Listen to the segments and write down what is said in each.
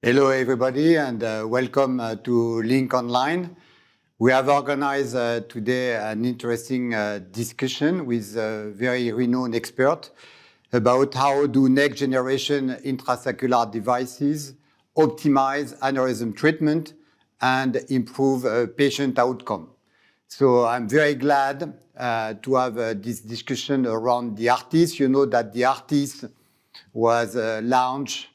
Hello, everybody, and welcome to Link Online. We have organized today an interesting discussion with a very renowned expert about how do next-generation intrasaccular devices optimize aneurysm treatment and improve patient outcome. So I'm very glad to have this discussion around the Artisse. You know that the Artisse was launched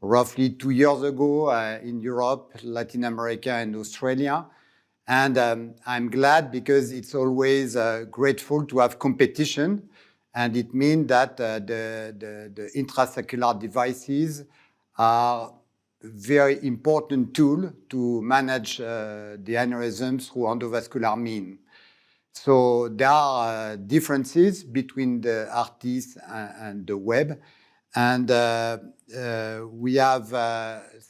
roughly 2 years ago in Europe, Latin America, and Australia. And I'm glad because it's always grateful to have competition. And it means that the intrasaccular devices are a very important tool to manage the aneurysms through endovascular means. So there are differences between the Artisse and the web. And we have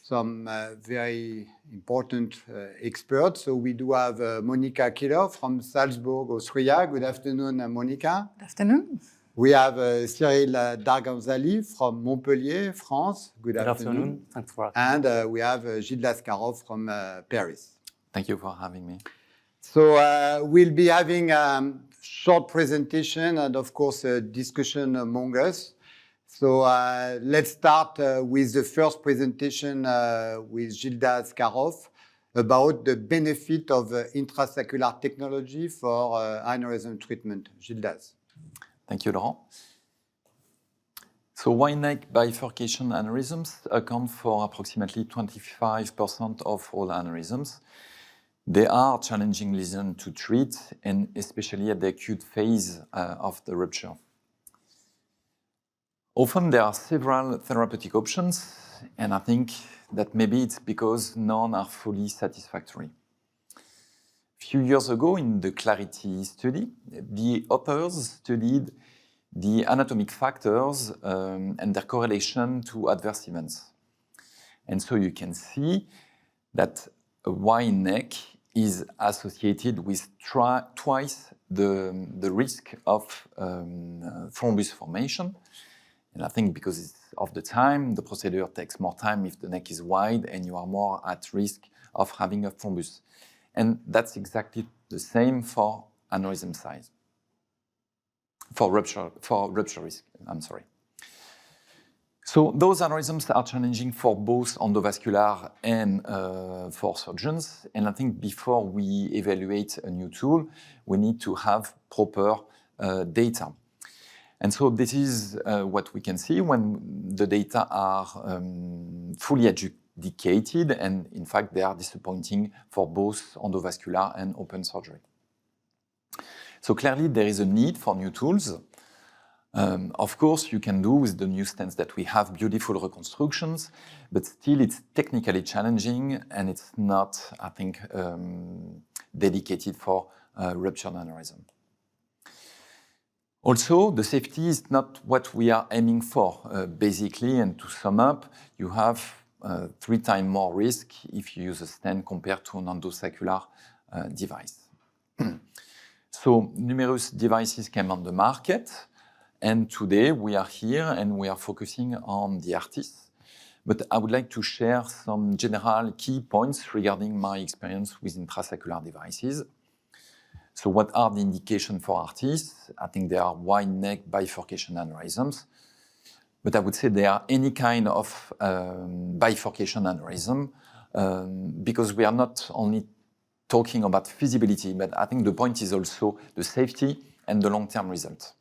some very important experts. So we do have Monika Killer from Salzburg, Austria. Good afternoon, Monika. Good afternoon. We have Cyril Dargazanli from Montpellier, France. Good afternoon. Thanks for asking. And we have Jildaz Caroff from Paris. Thank you for having me. So we'll be having a short presentation and, of course, a discussion among us. So let's start with the first presentation with Jildaz Caroff about the benefit of intrasaccular technology for aneurysm treatment. Jildaz. Thank you, Laurent. So wide neck bifurcation aneurysms account for approximately 25% of all aneurysms. They are challenging lesions to treat, and especially at the acute phase of the rupture. Often there are several therapeutic options, and I think that maybe it's because none are fully satisfactory. A few years ago in the Clarity study, the authors studied the anatomic factors and their correlation to adverse events. And so you can see that a wide neck is associated with twice the risk of thrombus formation. And I think because of the time, the procedure takes more time if the neck is wide and you are more at risk of having a thrombus. And that's exactly the same for aneurysm size, for rupture risk, I'm sorry. So those aneurysms are challenging for both endovascular and for surgeons. And I think before we evaluate a new tool, we need to have proper data. And so this is what we can see when the data are fully adjudicated, and in fact they are disappointing for both endovascular and open surgery. So clearly there is a need for new tools. Of course, you can do with the new stents that we have beautiful reconstructions, but still it's technically challenging and it's not, I think, dedicated for ruptured aneurysm. Also, the safety is not what we are aiming for, basically, and to sum up, you have 3 times more risk if you use a stent compared to an endosaccular device. So, numerous devices came on the market, and today we are here and we are focusing on the Artisse. But I would like to share some general key points regarding my experience with intrasaccular devices. So what are the indications for Artisse? I think they are wide neck bifurcation aneurysms, but I would say they are any kind of bifurcation aneurysm because we are not only talking about feasibility, but I think the point is also the safety and the long-term result.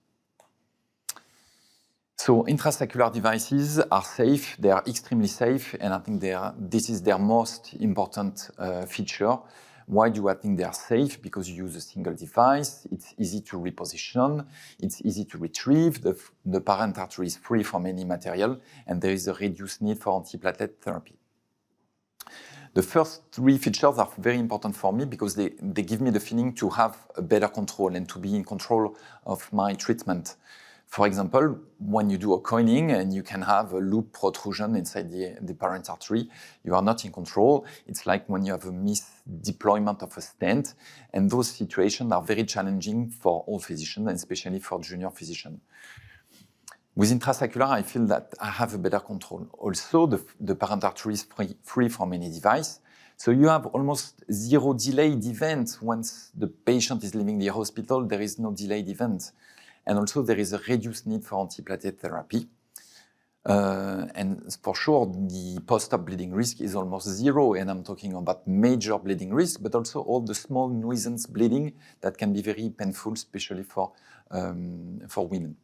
So intrasaccular devices are safe, they are extremely safe, and I think this is their most important feature. Why do I think they are safe? Because you use a single device, it's easy to reposition, it's easy to retrieve, the parent artery is free from any material, and there is a reduced need for antiplatelet therapy. The first 3 features are very important for me because they give me the feeling to have a better control and to be in control of my treatment. For example, when you do a coiling and you can have a loop protrusion inside the parent artery, you are not in control. It's like when you have a misdeployment of a stent, and those situations are very challenging for all physicians, and especially for junior physicians. With intrasaccular, I feel that I have a better control. Also, the parent artery is free from any device. So you have almost zero delayed event. Once the patient is leaving the hospital, there is no delayed event. And also there is a reduced need for antiplatelet therapy. And for sure, the post-op bleeding risk is almost zero. And I'm talking about major bleeding risk, but also all the small nuisance bleeding that can be very painful, especially for women.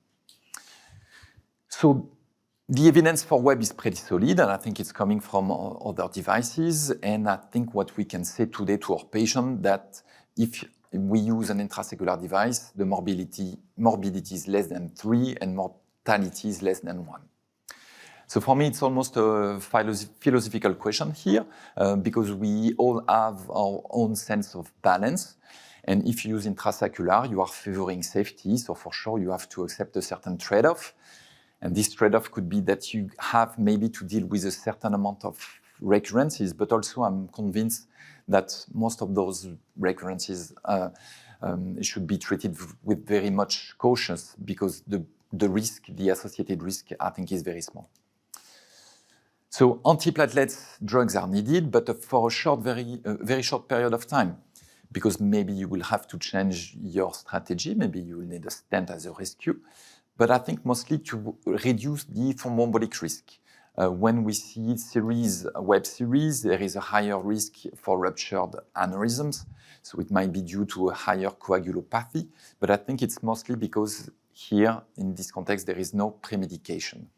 So the evidence for web is pretty solid, and I think it's coming from other devices. And I think what we can say today to our patient that if we use an intrasaccular device, the morbidity is less than 3 and mortality is less than 1. So for me, it's almost a philosophical question here, because we all have our own sense of balance. And if you use intrasaccular, you are favoring safety. So for sure, you have to accept a certain trade-off. And this trade-off could be that you have maybe to deal with a certain amount of recurrences, but also I'm convinced that most of those recurrences should be treated with very much cautious because the associated risk, I think, is very small. So antiplatelet drugs are needed, but for a very short period of time, because maybe you will have to change your strategy. Maybe you will need a stent as a rescue. But I think mostly to reduce the thromboembolic risk. When we see web series, there is a higher risk for ruptured aneurysms. So it might be due to a higher coagulopathy. But I think it's mostly because here, in this context, there is no premedication.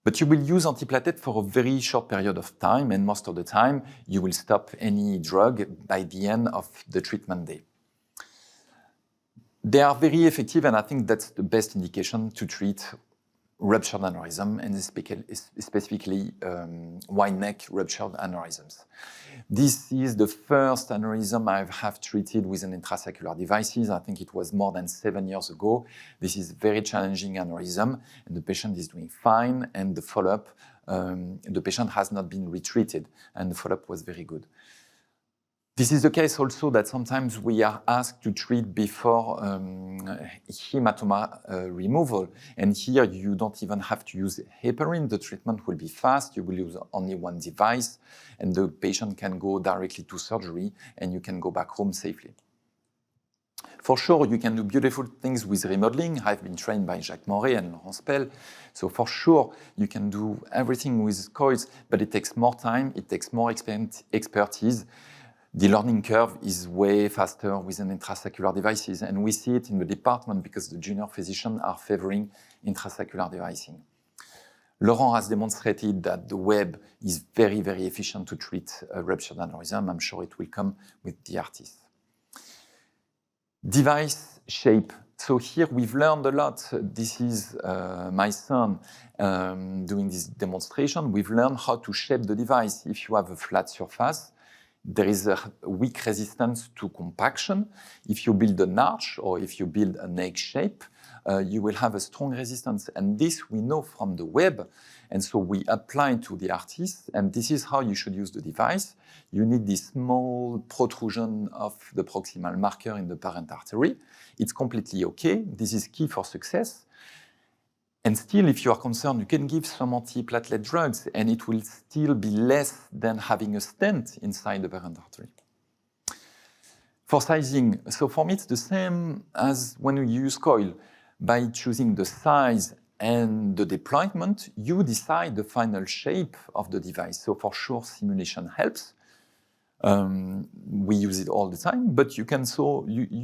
But you will use antiplatelet for a very short period of time, and most of the time, you will stop any drug by the end of the treatment day. They are very effective, and I think that's the best indication to treat ruptured aneurysm, and specifically wide neck ruptured aneurysms. This is the first aneurysm I have treated with an intrasaccular devices. I think it was more than 7 years ago. This is very challenging aneurysm, and the patient is doing fine, and the follow-up, the patient has not been retreated, and the follow-up was very good. This is the case also that sometimes we are asked to treat before hematoma removal. And here you don't even have to use heparin. The treatment will be fast. You will use only one device and the patient can go directly to surgery and you can go back home safely. For sure, you can do beautiful things with remodeling. I've been trained by Jacques Moret and Laurent Spelle. So for sure, you can do everything with coils, but it takes more time. It takes more expertise. The learning curve is way faster with an intrasaccular devices, and we see it in the department because the junior physicians are favoring intrasaccular devicing. Laurent has demonstrated that the web is very, very efficient to treat a ruptured aneurysm. I'm sure it will come with the Artisse. Device shape. So here we've learned a lot. This is my son doing this demonstration. We've learned how to shape the device. If you have a flat surface, there is a weak resistance to compaction. If you build an arch or if you build an egg shape, you will have a strong resistance. And this we know from the web. And so we apply to the Artisse, and this is how you should use the device. You need this small protrusion of the proximal marker in the parent artery. It's completely okay. This is key for success. And still, if you are concerned, you can give some antiplatelet drugs, and it will still be less than having a stent inside the parent artery. For sizing, so for me, it's the same as when you use coil. By choosing the size and the deployment, you decide the final shape of the device. So for sure, simulation helps. We use it all the time, but you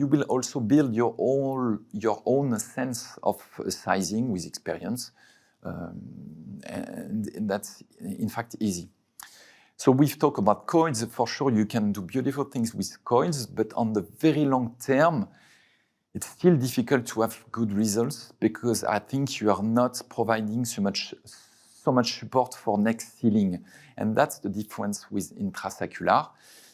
will also build your own sense of sizing with experience, and that's in fact easy. So we've talked about coils. For sure, you can do beautiful things with coils, but on the very long term, it's still difficult to have good results because I think you are not providing so much support for neck sealing. And that's the difference with intrasaccular,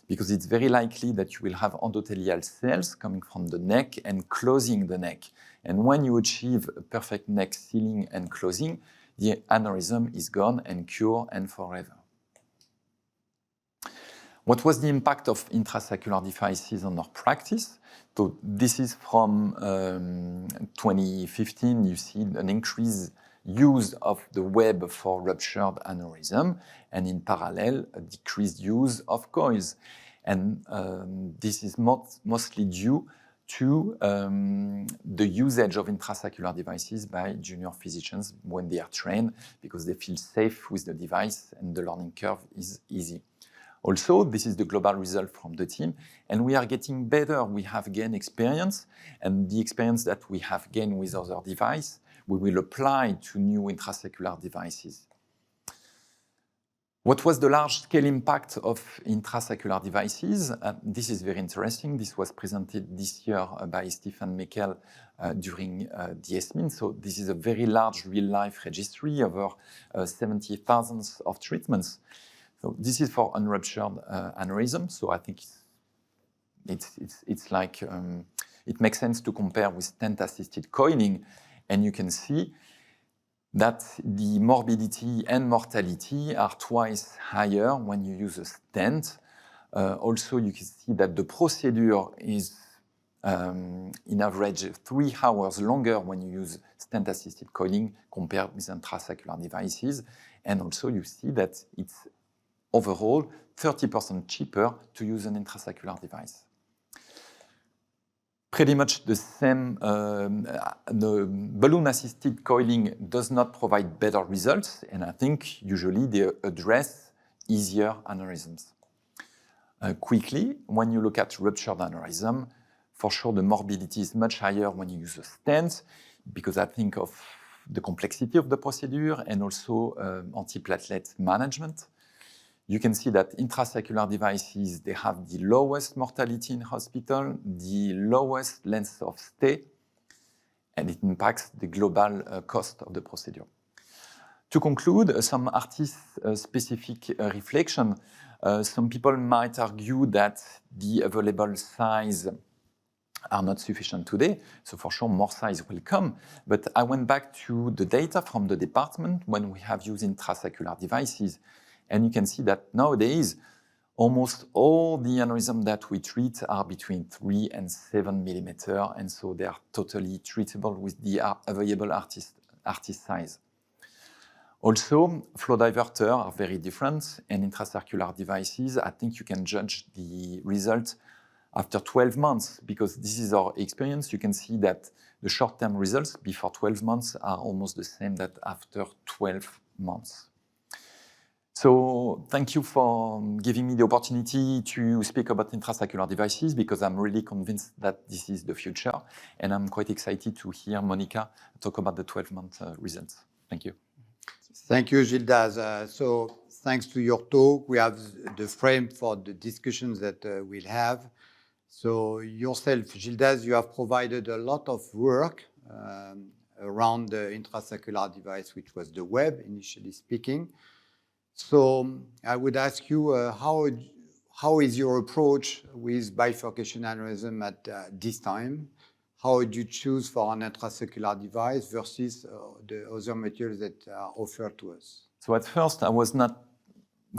because it's very likely that you will have endothelial cells coming from the neck and closing the neck. And when you achieve a perfect neck sealing and closing, the aneurysm is gone and cured and forever. What was the impact of intrasaccular devices on our practice? So this is from 2015. You see an increased use of the web for ruptured aneurysm, and in parallel, a decreased use of coils. And this is mostly due to the usage of intrasaccular devices by junior physicians when they are trained, because they feel safe with the device and the learning curve is easy. Also, this is the global result from the team, and we are getting better. We have gained experience, and the experience that we have gained with other devices, we will apply to new intrasaccular devices. What was the large-scale impact of intrasaccular devices? This is very interesting. This was presented this year by Stephen Meckel during the ESMIN. So this is a very large real-life registry, over 70,000 of treatments. So this is for unruptured aneurysm. So I think it's like it makes sense to compare with stent-assisted coiling, and you can see that the morbidity and mortality are twice higher when you use a stent. Also, you can see that the procedure is in average 3 hours longer when you use stent-assisted coiling compared with intrasaccular devices. And also you see that it's overall 30% cheaper to use an intrasaccular device. Pretty much the same, the balloon-assisted coiling does not provide better results, and I think usually they address easier aneurysms. Quickly, when you look at ruptured aneurysm, for sure the morbidity is much higher when you use a stent, because I think of the complexity of the procedure and also antiplatelet management. You can see that intrasaccular devices, they have the lowest mortality in hospital, the lowest length of stay, and it impacts the global cost of the procedure. To conclude, some Artisse-specific reflection. Some people might argue that the available size are not sufficient today, so for sure more size will come. But I went back to the data from the department when we have used intrasaccular devices, and you can see that nowadays, almost all the aneurysms that we treat are between 3 and 7 millimeters, and so they are totally treatable with the available Artisse size. Also, flow diverters are very different, and intrasaccular devices, I think you can judge the result after 12 months, because this is our experience. You can see that the short-term results before 12 months are almost the same that after 12 months. So thank you for giving me the opportunity to speak about intrasaccular devices, because I'm really convinced that this is the future, and I'm quite excited to hear Monika talk about the 12-month results. Thank you. Thank you, Jildaz. So thanks to your talk, we have the frame for the discussions that we'll have. So yourself, Jildaz, you have provided a lot of work around the intrasaccular device, which was the web, initially speaking. So I would ask you, how is your approach with bifurcation aneurysm at this time? How would you choose for an intrasaccular device versus the other materials that are offered to us? So at first, I was not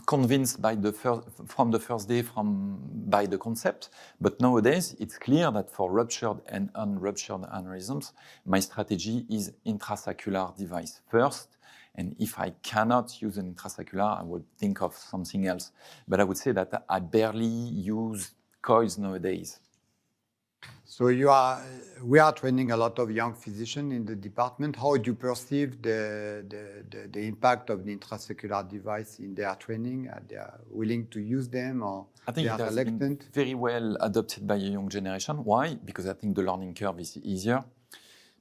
convinced from the first day by the concept, but nowadays it's clear that for ruptured and unruptured aneurysms, my strategy is intrasaccular device first. And if I cannot use an intrasaccular, I would think of something else. But I would say that I barely use coils nowadays. So we are training a lot of young physicians in the department. How do you perceive the impact of the intrasaccular device in their training? Are they willing to use them, or I think they are reluctant? Been very well adopted by a young generation. Why? Because I think the learning curve is easier,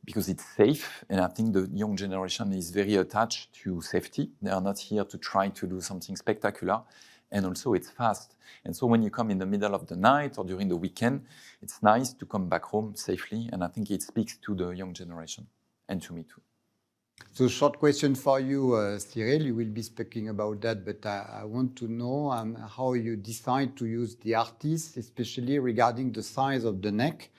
because it's safe, and I think the young generation is very attached to safety. They are not here to try to do something spectacular, and also it's fast. And so when you come in the middle of the night or during the weekend, it's nice to come back home safely, and I think it speaks to the young generation, and to me too. So short question for you, Cyril, you will be speaking about that, but I want to know how you decide to use the Artisse, especially regarding the size of the neck.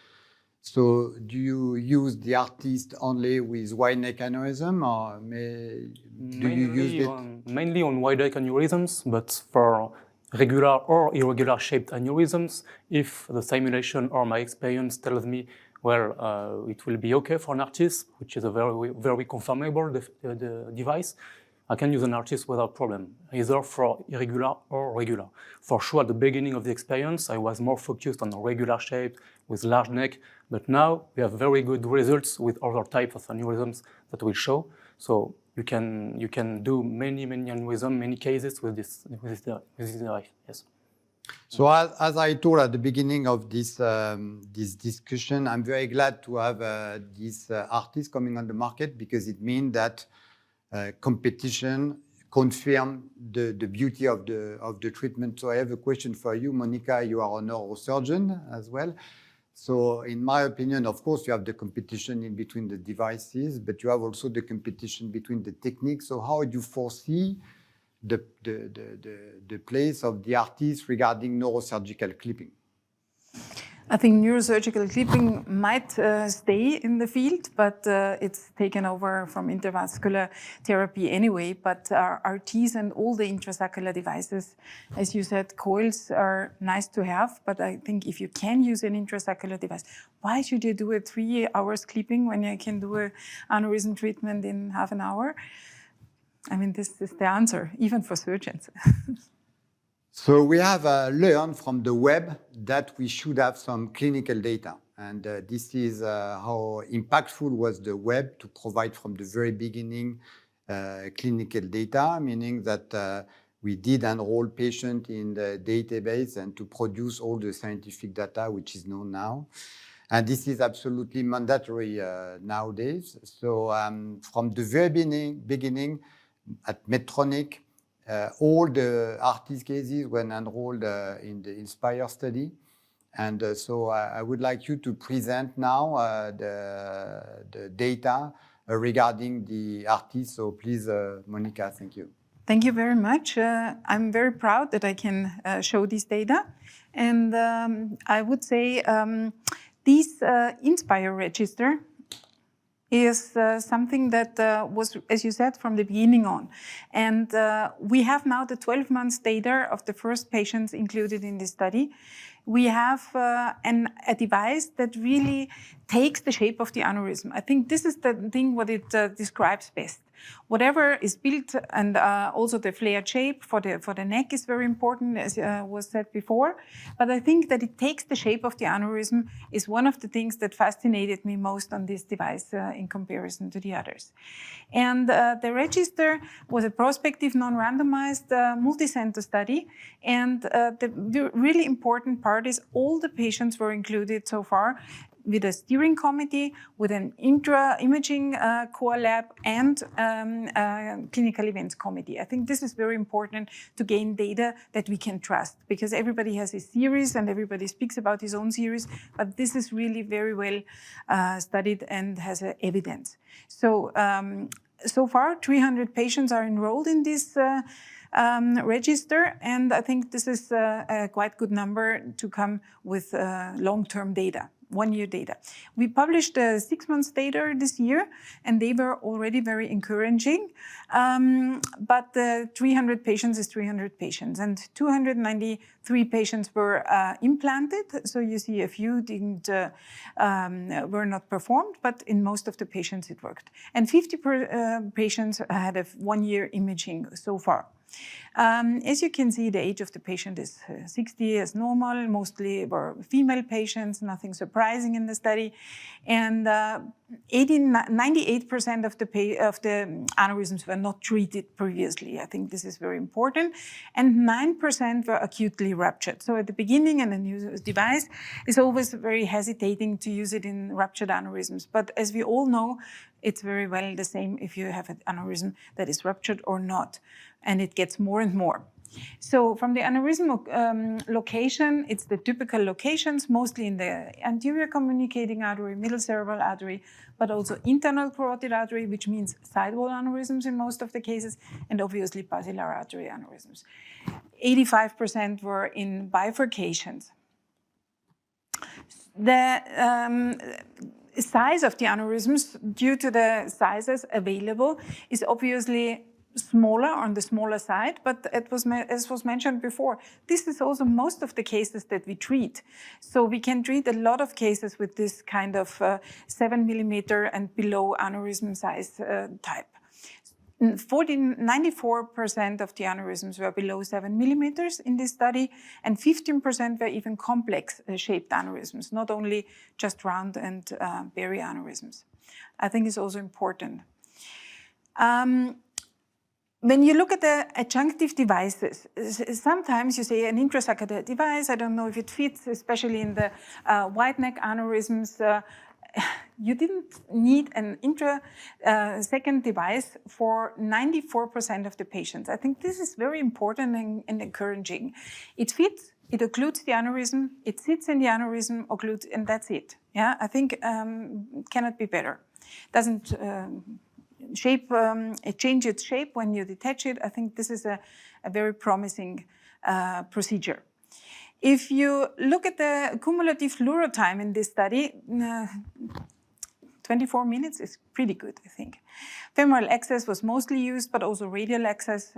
So do you use the Artisse only with wide neck aneurysm, or do you use it? Mainly on wide neck aneurysms, but for regular or irregular shaped aneurysms. If the simulation or my experience tells me, well, it will be okay for an Artisse, which is a very conformable device, I can use an Artisse without problem, either for irregular or regular. For sure, at the beginning of the experience, I was more focused on a regular shape with large neck, but now we have very good results with other types of aneurysms that we'll show. So you can do many aneurysms, many cases with this device. Yes. So as I told at the beginning of this discussion, I'm very glad to have this Artisse coming on the market, because it means that competition confirm the beauty of the treatment. So I have a question for you, Monika. You are a neurosurgeon as well. So in my opinion, of course, you have the competition in between the devices, but you have also the competition between the techniques. So how do you foresee the place of the Artisse regarding neurosurgical clipping? I think neurosurgical clipping might stay in the field, but it's taken over from intravascular therapy anyway. But Artisse and all the intrasaccular devices, as you said, coils are nice to have. But I think if you can use an intrasaccular device, why should you do a 3 hours clipping when you can do an aneurysm treatment in half an hour? I mean, this is the answer, even for surgeons. So we have learned from the web that we should have some clinical data. And this is how impactful was the web to provide from the very beginning clinical data, meaning that we did enroll patients in the database and to produce all the scientific data, which is known now. And this is absolutely mandatory nowadays. So from the very beginning at Medtronic, all the Artisse cases were enrolled in the INSPIRE study. And so I would like you to present now the data regarding the Artisse. So please, Monika, thank you. Thank you very much. I'm very proud that I can show this data. And I would say this INSPIRE register is something that was, as you said, from the beginning on. And we have now the 12 months data of the first patients included in this study. We have a device that really takes the shape of the aneurysm. I think this is the thing what it describes best. Whatever is built, and also the flared shape for the neck is very important, as was said before. But I think that it takes the shape of the aneurysm is one of the things that fascinated me most on this device in comparison to the others. And the register was a prospective, non-randomized, multi-center study. And the really important part is all the patients were included so far with a steering committee, with an imaging core lab, and clinical events committee. I think this is very important to gain data that we can trust, because everybody has a series and everybody speaks about his own series, but this is really very well studied and has evidence. So, so far, 300 patients are enrolled in this register, and I think this is a quite good number to come with long-term data. 1-year data. We published 6 months data this year, and they were already very encouraging. But 300 patients is 300 patients, and 293 patients were implanted. So you see a few were not performed, but in most of the patients it worked. And 50 patients had a 1-year imaging so far. As you can see, the age of the patient is 60 as normal. Mostly were female patients, nothing surprising in the study. And 98% of the aneurysms were not treated previously. I think this is very important. And 9% were acutely ruptured. So at the beginning, and a new device is always very hesitating to use it in ruptured aneurysms. But as we all know, it's very well the same if you have an aneurysm that is ruptured or not. And it gets more and more. So from the aneurysm location, it's the typical locations, mostly in the anterior communicating artery, middle cerebral artery, but also internal carotid artery, which means sidewall aneurysms in most of the cases, and obviously basilar artery aneurysms. 85% were in bifurcations. The size of the aneurysms, due to the sizes available, is obviously smaller, on the smaller side, but as was mentioned before, this is also most of the cases that we treat. So we can treat a lot of cases with this kind of 7 millimeter and below aneurysm size type. 94% of the aneurysms were below 7 millimeters in this study, and 15% were even complex shaped aneurysms, not only just round and berry aneurysms. I think it's also important. When you look at the adjunctive devices, sometimes you say an intrasaccular device, I don't know if it fits, especially in the wide neck aneurysms. You didn't need an intrasaccular device for 94% of the patients. I think this is very important and encouraging. It fits, it occludes the aneurysm, it sits in the aneurysm, occludes, and that's it. Yeah, I think it cannot be better. Doesn't change its shape when you detach it. I think this is a very promising procedure. If you look at the cumulative fluoro time in this study, 24 minutes is pretty good, I think. Femoral access was mostly used, but also radial access,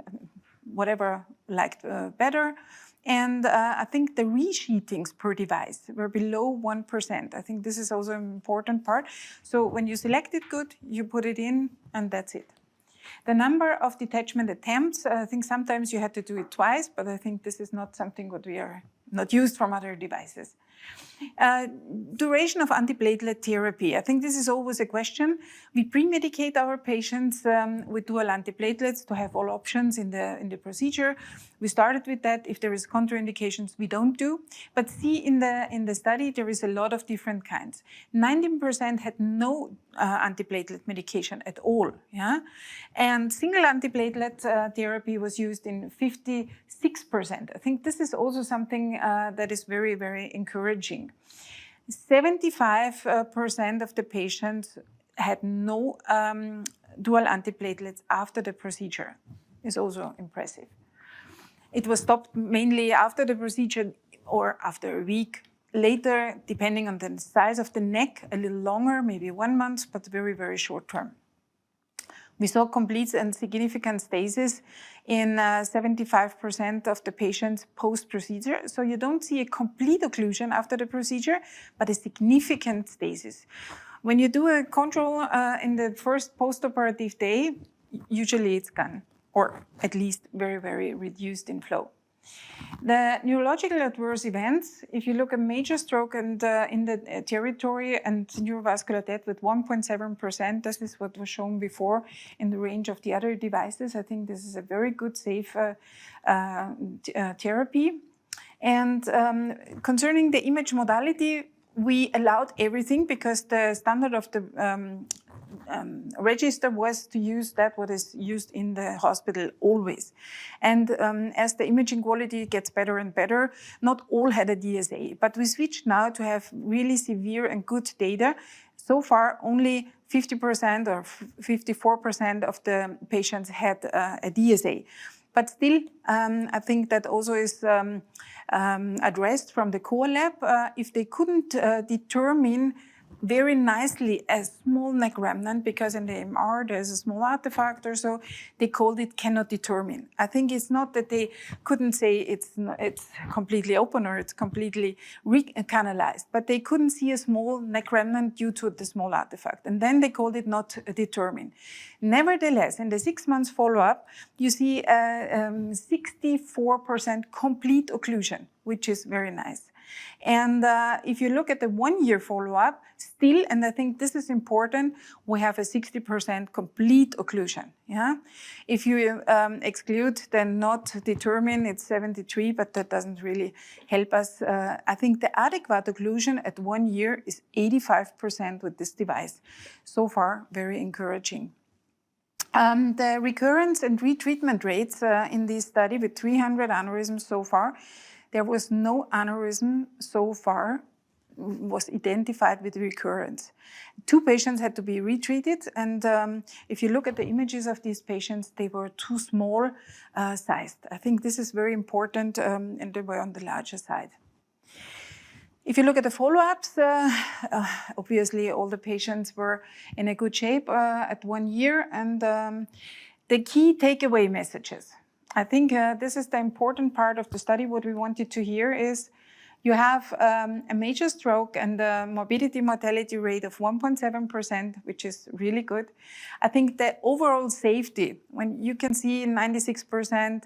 whatever liked better. And I think the resheathings per device were below 1%. I think this is also an important part. So when you select it good, you put it in, and that's it. The number of detachment attempts, I think sometimes you had to do it twice, but I think this is not something what we are not used from other devices. Duration of antiplatelet therapy. I think this is always a question. We pre-medicate our patients with dual antiplatelets to have all options in the procedure. We started with that. If there is contraindications, we don't do. But see in the study, there is a lot of different kinds. 19% had no antiplatelet medication at all. Yeah? And single antiplatelet therapy was used in 56%. I think this is also something that is very, very encouraging. 75% of the patients had no dual antiplatelets after the procedure. It's also impressive. It was stopped mainly after the procedure or after a week. Later, depending on the size of the neck, a little longer, maybe 1 month, but very, very short term. We saw complete and significant stasis in 75% of the patients post-procedure. So you don't see a complete occlusion after the procedure, but a significant stasis. When you do a control in the first post-operative day, usually it's gone, or at least very, very reduced in flow. The neurological adverse events, if you look at major stroke and in the territory and neurovascular death with 1.7%, this is what was shown before in the range of the other devices. I think this is a very good, safe therapy. And concerning the image modality, we allowed everything because the standard of the register was to use that what is used in the hospital always. And as the imaging quality gets better and better, not all had a DSA, but we switched now to have really severe and good data. So far, only 50% or 54% of the patients had a DSA. But still, I think that also is addressed from the core lab. If they couldn't determine very nicely a small neck remnant, because in the MR there's a small artifact or so, they called it cannot determine. I think it's not that they couldn't say it's completely open or it's completely recanalized, but they couldn't see a small neck remnant due to the small artifact. And then they called it not determined. Nevertheless, in the 6 months follow-up, you see 64% complete occlusion, which is very nice. And if you look at the 1-year follow-up, still, and I think this is important, we have a 60% complete occlusion. Yeah? If you exclude the not determined, it's 73, but that doesn't really help us. I think the adequate occlusion at 1 year is 85% with this device. So far, very encouraging. The recurrence and retreatment rates in this study with 300 aneurysms so far, there was no aneurysm so far was identified with recurrence. 2 patients had to be retreated, and if you look at the images of these patients, they were too small sized. I think this is very important, and they were on the larger side. If you look at the follow-ups, obviously all the patients were in a good shape at 1 year, and the key takeaway messages. I think this is the important part of the study. What we wanted to hear is you have a major stroke and a morbidity mortality rate of 1.7%, which is really good. I think the overall safety, when you can see 96%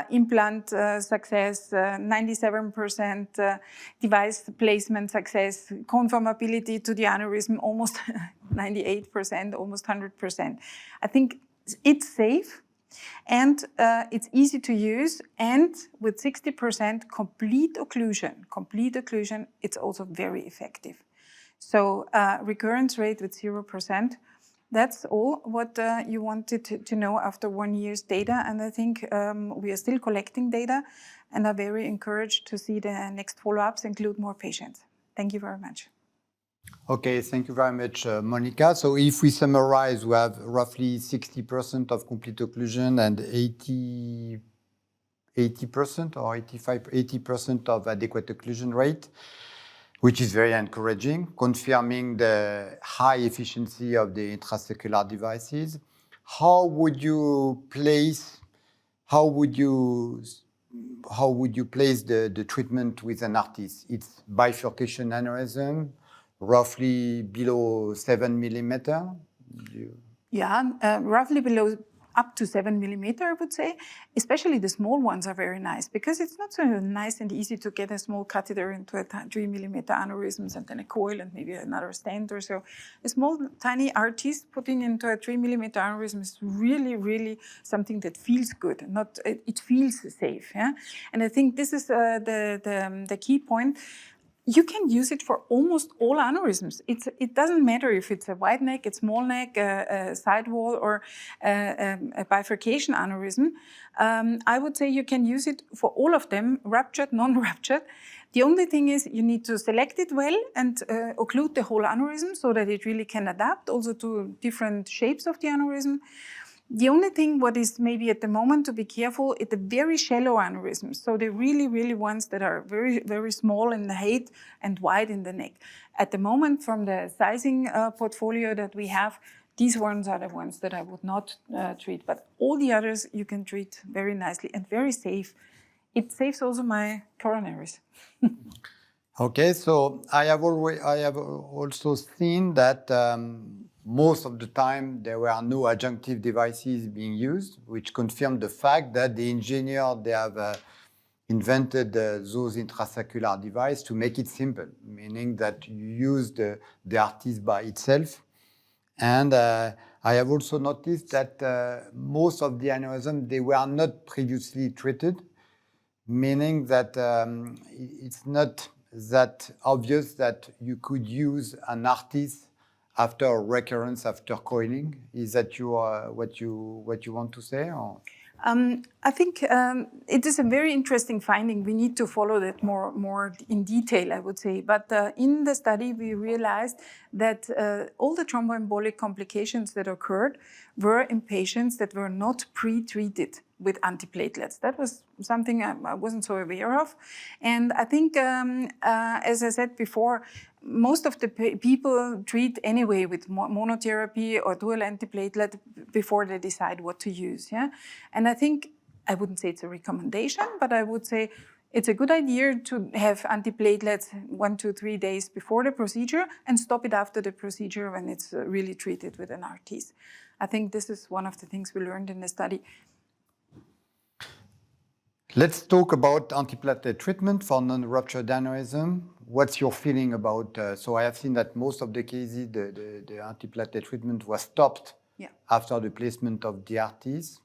implant success, 97% device placement success, conformability to the aneurysm, almost 98%, almost 100%. I think it's safe. And it's easy to use, and with 60% complete occlusion, it's also very effective. So recurrence rate with 0%, that's all what you wanted to know after 1 year's data. And I think we are still collecting data and are very encouraged to see the next follow-ups include more patients. Thank you very much. Okay, thank you very much, Monika. So if we summarize, we have roughly 60% of complete occlusion and 80% or 80% of adequate occlusion rate, which is very encouraging, confirming the high efficiency of the intrasaccular devices. How would you place the treatment with an Artisse? It's bifurcation aneurysm, roughly below 7 millimeter. Roughly below up to 7 millimeter, I would say. Especially the small ones are very nice because it's not so nice and easy to get a small catheter into a 3 millimeter aneurysms and then a coil and maybe another stent or so. A small tiny Artisse putting into a 3 millimeter aneurysm is really, really something that feels good. It feels safe. Yeah? And I think this is the key point. You can use it for almost all aneurysms. It doesn't matter if it's a wide neck, a small neck, a sidewall, or a bifurcation aneurysm. I would say you can use it for all of them, ruptured, non-ruptured. The only thing is you need to select it well and occlude the whole aneurysm so that it really can adapt also to different shapes of the aneurysm. The only thing what is maybe at the moment to be careful is the very shallow aneurysms. So the really, really ones that are very, very small in the height and wide in the neck. At the moment, from the sizing portfolio that we have, these ones are the ones that I would not treat. But all the others you can treat very nicely and very safe. It saves also my coronaries. Okay, so I have also seen that most of the time there were no adjunctive devices being used, which confirmed the fact that the engineer, they have invented those intrasaccular devices to make it simple, meaning that you use the Artisse by itself. And I have also noticed that most of the aneurysms, they were not previously treated, meaning that it's not that obvious that you could use an Artisse after recurrence, after coiling. Is that what you want to say? Or? I think it is a very interesting finding. We need to follow that more in detail, I would say. But in the study, we realized that all the thromboembolic complications that occurred were in patients that were not pre-treated with antiplatelets. That was something I wasn't so aware of. And I think, as I said before, most of the people treat anyway with monotherapy or dual antiplatelet before they decide what to use. Yeah? And I think, I wouldn't say it's a recommendation, but I would say it's a good idea to have antiplatelets 1 to 3 days before the procedure and stop it after the procedure when it's really treated with an Artisse. I think this is one of the things we learned in the study. Let's talk about antiplatelet treatment for non-ruptured aneurysm. What's your feeling about, so I have seen that most of the cases, the antiplatelet treatment was stopped after the placement of the Artisse.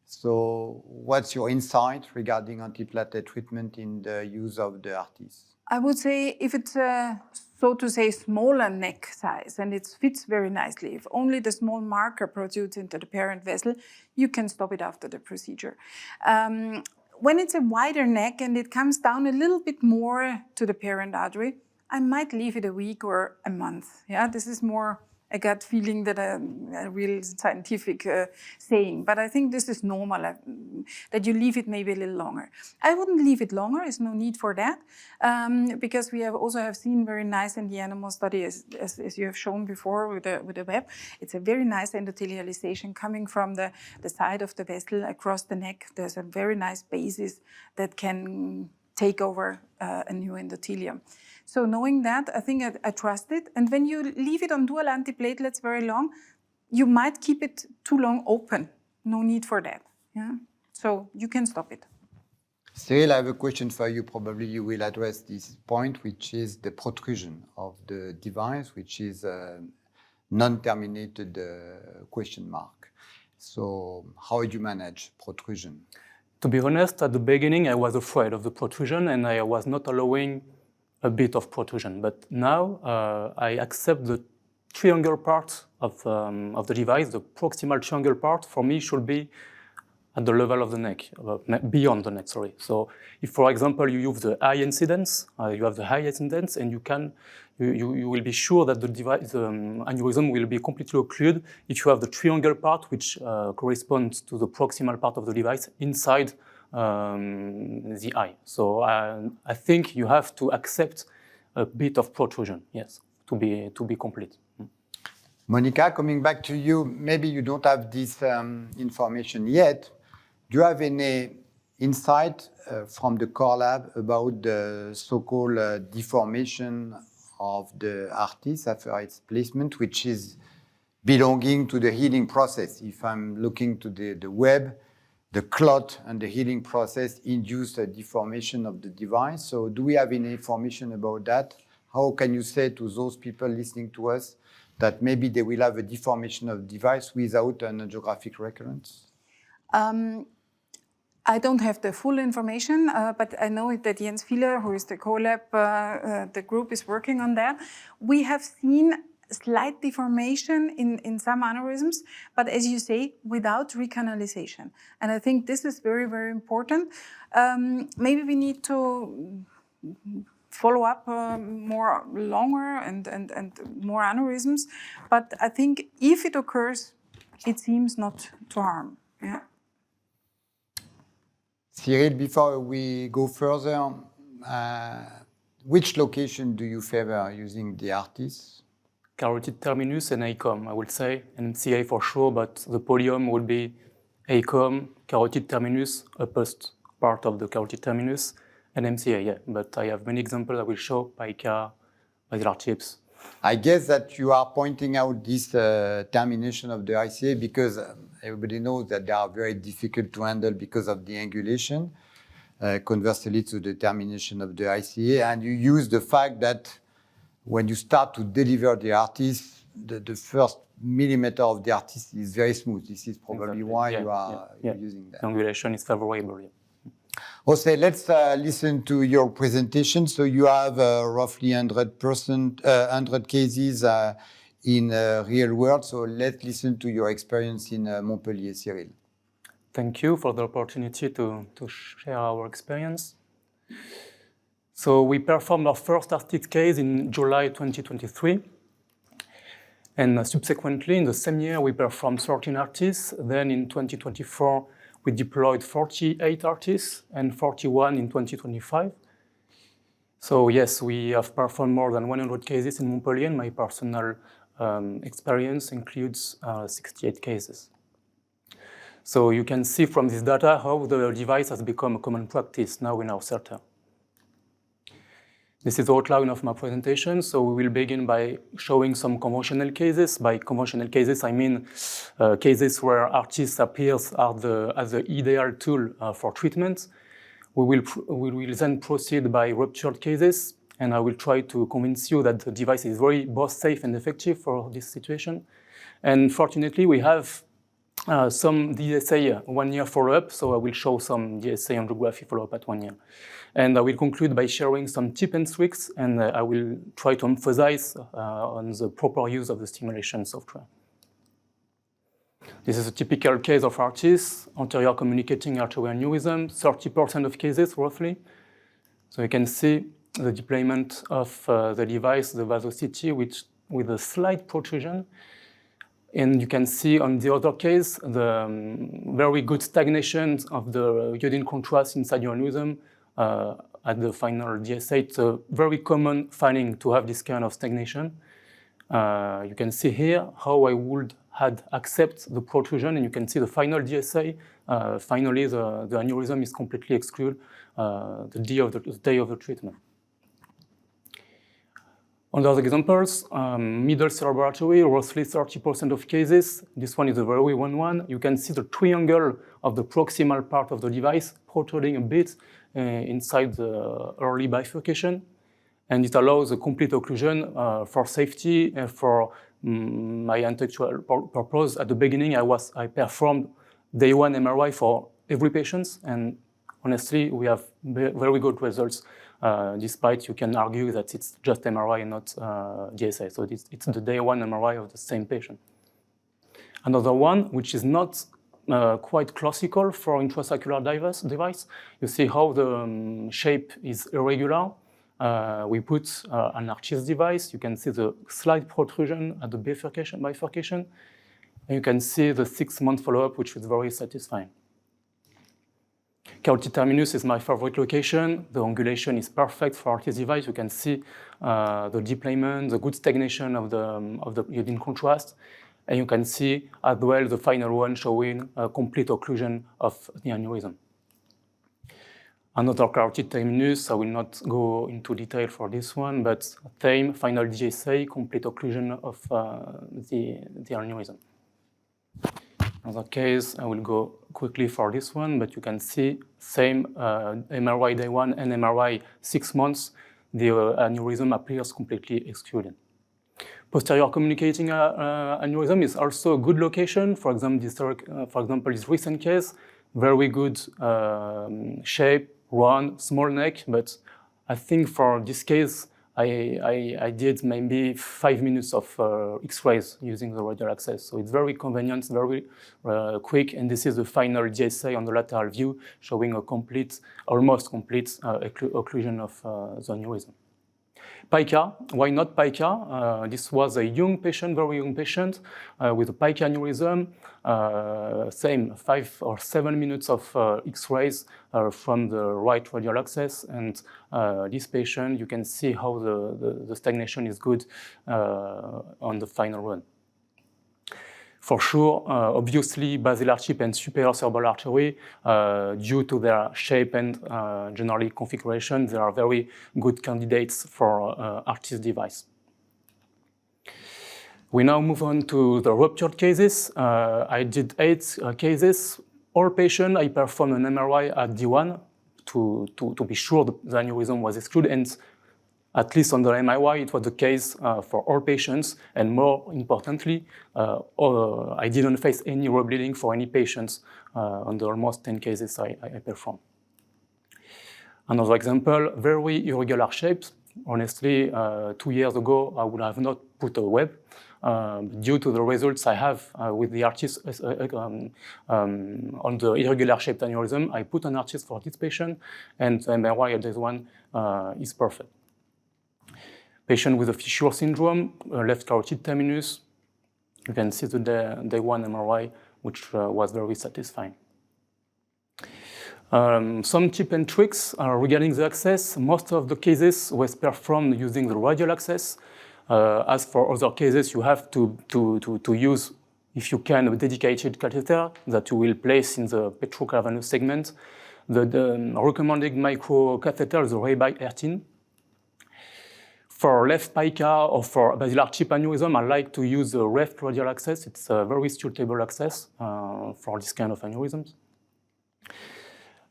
So what's your insight regarding antiplatelet treatment in the use of the Artisse? I would say if it's so to say smaller neck size and it fits very nicely, if only the small marker protrudes into the parent vessel, you can stop it after the procedure. When it's a wider neck and it comes down a little bit more to the parent artery, I might leave it a week or a month. Yeah, this is more a gut feeling that a real scientific saying. But I think this is normal, that you leave it maybe a little longer. I wouldn't leave it longer. There's no need for that, because we have also seen very nice in the animal study, as you have shown before with the web. It's a very nice endothelialization coming from the side of the vessel across the neck. There's a very nice basis that can take over a new endothelium. So knowing that, I think I trust it. And when you leave it on dual antiplatelets very long, you might keep it too long open. No need for that. Yeah? So you can stop it. Cyril, I have a question for you. Probably you will address this point, which is the protrusion of the device, which is a non-terminated question mark. So how would you manage protrusion? To be honest, at the beginning, I was afraid of the protrusion and I was not allowing a bit of protrusion. But now I accept the triangle part of the device. The proximal triangle part for me should be at the level of the neck, beyond the neck, sorry. So if, for example, you use the high incidence, you have the high incidence, and you will be sure that the aneurysm will be completely occluded if you have the triangle part, which corresponds to the proximal part of the device inside the eye. So I think you have to accept a bit of protrusion, yes, to be complete. Monika, coming back to you, maybe you don't have this information yet. Do you have any insight from the core lab about the so-called deformation of the Artisse after its placement, which is belonging to the healing process? If I'm looking to the web, the clot and the healing process induce a deformation of the device. So do we have any information about that? How can you say to those people listening to us that maybe they will have a deformation of the device without an angiographic recurrence? I don't have the full information, but I know that Jens Fieler, who is the co-lab, the group is working on that. We have seen slight deformation in some aneurysms, but as you say, without recanalization. And I think this is very, very important. Maybe we need to follow up more longer and more aneurysms, but I think if it occurs, it seems not to harm. Yeah. Cyril, before we go further, which location do you favor using the Artisse? Carotid terminus and ACOM, I would say, and MCA for sure, but the podium would be ACOM, carotid terminus, uppermost part of the carotid terminus, and MCA, yeah. But I have many examples I will show, pica, basilar chips. I guess that you are pointing out this termination of the ICA because everybody knows that they are very difficult to handle because of the angulation, conversely to the termination of the ICA. And you use the fact that when you start to deliver the Artisse, the first millimeter of the Artisse is very smooth. This is probably why you are using that. Angulation is favorable, yeah. Jose, let's listen to your presentation. So you have roughly 100 cases in real world. So let's listen to your experience in Montpellier, Cyril. Thank you for the opportunity to share our experience. So we performed our first Artisse case in July 2023. And subsequently, in the same year, we performed 13 Artisse. Then in 2024, we deployed 48 Artisse and 41 in 2025. So yes, we have performed more than 100 cases in Montpellier, and my personal experience includes 68 cases. So you can see from this data how the device has become a common practice now in our center. This is the outline of my presentation. So we will begin by showing some conventional cases. By conventional cases, I mean cases where Artisse appears as the ideal tool for treatment. We will then proceed by ruptured cases, and I will try to convince you that the device is both safe and effective for this situation. And fortunately, we have some DSA 1 year follow-up, so I will show some DSA angiography follow-up at 1 year. And I will conclude by sharing some tips and tricks, and I will try to emphasize on the proper use of the stimulation software. This is a typical case of Artisse, anterior communicating arterial aneurysm, 30% of cases roughly. So you can see the deployment of the device, the vasosity, which with a slight protrusion. And you can see on the other case, the very good stagnation of the iodine contrast inside your aneurysm at the final DSA. It's a very common finding to have this kind of stagnation. You can see here how I would had accept the protrusion, and you can see the final DSA. Finally, the aneurysm is completely excluded the day of the treatment. On the other examples, middle cerebral artery, roughly 30% of cases. This one is a very one. You can see the triangle of the proximal part of the device protruding a bit inside the early bifurcation. And it allows a complete occlusion for safety and for my intellectual purpose. At the beginning, I performed day one MRI for every patient, and honestly, we have very good results. Despite you can argue that it's just MRI and not DSA. So it's the day one MRI of the same patient. Another one, which is not quite classical for intrasaccular device, you see how the shape is irregular. We put an Artisse device. You can see the slight protrusion at the bifurcation, and you can see the 6-month follow-up, which is very satisfying. Carotid terminus is my favorite location. The angulation is perfect for Artisse device. You can see the deployment, the good stagnation of the iodine contrast, and you can see as well the final one showing a complete occlusion of the aneurysm. Another carotid terminus, I will not go into detail for this one, but same final DSA, complete occlusion of the aneurysm. Another case, I will go quickly for this one, but you can see same MRI day one and MRI 6 months, the aneurysm appears completely excluded. Posterior communicating aneurysm is also a good location. For example, this recent case, very good shape, round, small neck, but I think for this case, I did maybe 5 minutes of X-rays using the radial access. So it's very convenient, very quick, and this is the final DSA on the lateral view, showing a complete, almost complete occlusion of the aneurysm. Pica, why not Pica? This was a young patient, very young patient, with a Pica aneurysm. Same 5 or 7 minutes of X-rays from the right radial access, and this patient, you can see how the stagnation is good on the final run. For sure, obviously, basilar chip and superior cerebral artery, due to their shape and generally configuration, they are very good candidates for Artisse device. We now move on to the ruptured cases. I did 8 cases. All patients, I performed an MRI at D1 to be sure the aneurysm was excluded, and at least on the MRI, it was the case for all patients, and more importantly, I didn't face any rebleeding for any patients on the almost 10 cases I performed. Another example, very irregular shapes. Honestly, 2 years ago, I would have not put a web. Due to the results I have with the Artisse on the irregular shaped aneurysm, I put an Artisse for this patient, and the MRI at this one is perfect. Patient with a fissure syndrome, left carotid terminus. You can see the day one MRI, which was very satisfying. Some tips and tricks regarding the access. Most of the cases was performed using the radial access. As for other cases, you have to use, if you can, a dedicated catheter that you will place in the petrocavernous segment. The recommended micro catheter is the Ray-by 13. For left pica or for basilar chip aneurysm, I like to use the left radial access. It's a very suitable access for this kind of aneurysms.